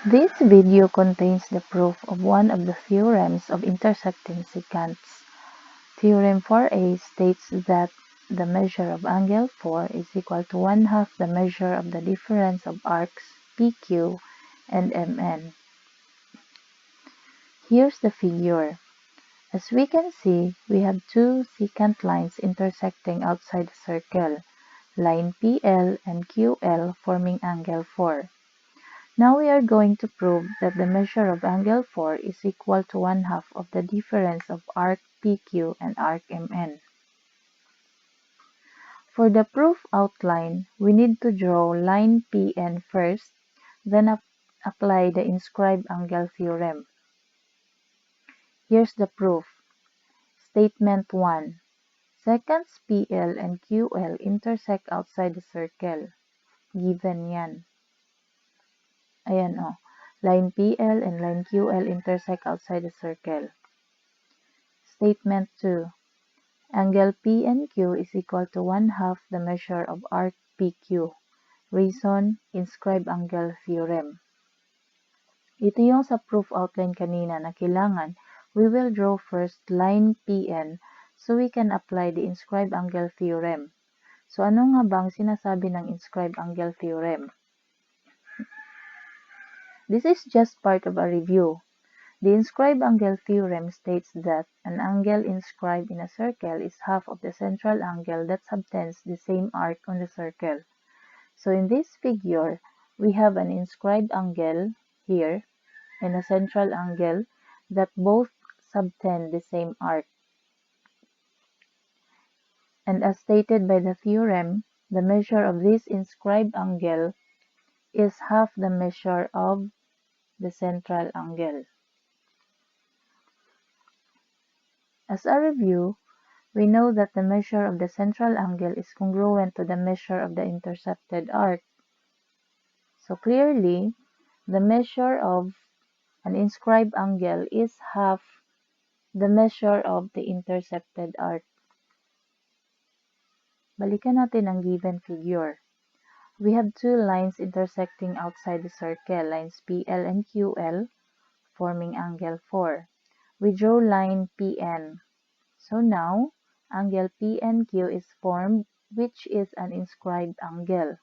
This video contains the proof of one of the theorems of intersecting secants. Theorem 4a states that the measure of angle 4 is equal to 1/2 the measure of the difference of arcs PQ and MN. Here's the figure. As we can see, we have two secant lines intersecting outside the circle, line PL and QL forming angle 4. Now we are going to prove that the measure of angle 4 is equal to 1/2 of the difference of arc PQ and arc MN. For the proof outline, we need to draw line PN first, then apply the inscribed angle theorem. Here's the proof. Statement 1. Secants PL and QL intersect outside the circle. Given yan. Ayan o. Line PL and line QL intersect outside the circle. Statement 2. Angle P and Q is equal to 1/2 the measure of arc PQ. Reason, inscribed angle theorem. Ito yung sa proof outline kanina na kailangan we will draw first line PN so we can apply the inscribed angle theorem. So ano nga bang sinasabi ng inscribed angle theorem? This is just part of a review. The inscribed angle theorem states that an angle inscribed in a circle is half of the central angle that subtends the same arc on the circle. So in this figure, we have an inscribed angle here and a central angle that both subtend the same arc. And as stated by the theorem, the measure of this inscribed angle is half the measure of the central angle. As a review, we know that the measure of the central angle is congruent to the measure of the intercepted arc. So clearly, the measure of an inscribed angle is half the measure of the intercepted arc. Balikan natin ang given figure. We have two lines intersecting outside the circle, lines PL and QL, forming angle 4. We draw line PN. So now, angle PNQ is formed, which is an inscribed angle.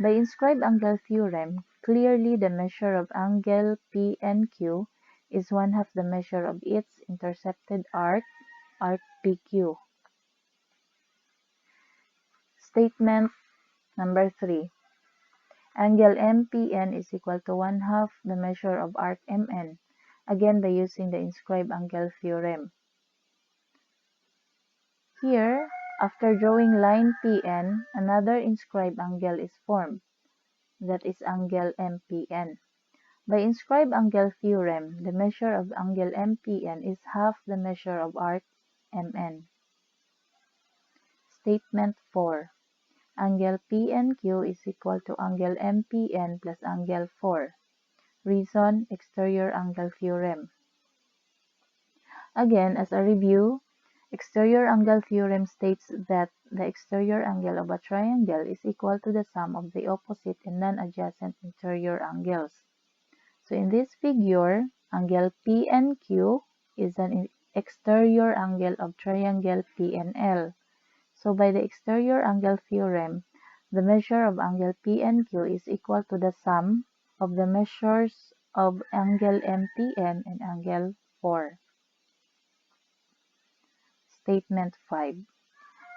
By inscribed angle theorem, clearly the measure of angle PNQ is 1/2 the measure of its intercepted arc, arc PQ. Statement number 3. Angle MPN is equal to 1/2 the measure of arc MN, again by using the inscribed angle theorem. Here, after drawing line PN, another inscribed angle is formed, that is angle MPN. By inscribed angle theorem, the measure of angle MPN is half the measure of arc MN. Statement 4. Angle PNQ is equal to angle MPN plus angle 4. Reason, exterior angle theorem. Again, as a review, exterior angle theorem states that the exterior angle of a triangle is equal to the sum of the opposite and non-adjacent interior angles. So in this figure, angle PNQ is an exterior angle of triangle PNL. So by the exterior angle theorem, the measure of angle PNQ is equal to the sum of the measures of angle MPN and angle 4. Statement 5.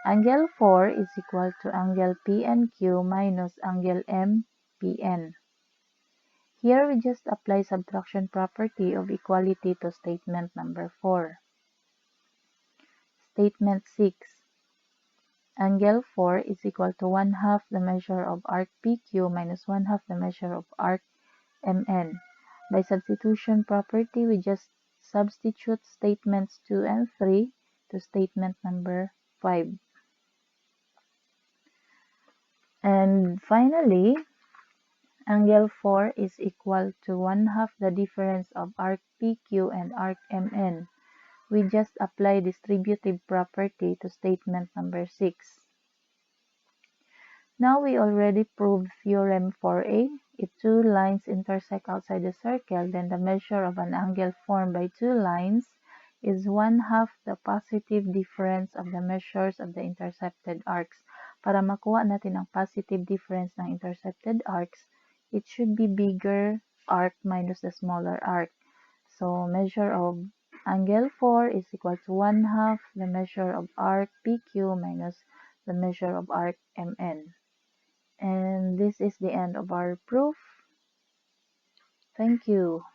Angle 4 is equal to angle PNQ minus angle MPN. Here we just apply subtraction property of equality to statement number 4. Statement 6. Angle 4 is equal to 1/2 the measure of arc PQ minus 1/2 the measure of arc MN. By substitution property, we just substitute statements 2 and 3 to statement number 5. And finally, angle 4 is equal to 1/2 the difference of arc PQ and arc MN. We just apply distributive property to statement number 6. Now we already proved theorem 4a. If two lines intersect outside the circle, then the measure of an angle formed by two lines is 1/2 the positive difference of the measures of the intercepted arcs. Para makuha natin ang positive difference ng intercepted arcs, it should be bigger arc minus the smaller arc. So measure of angle 4 is equal to 1/2 the measure of arc PQ minus the measure of arc MN. And this is the end of our proof. Thank you.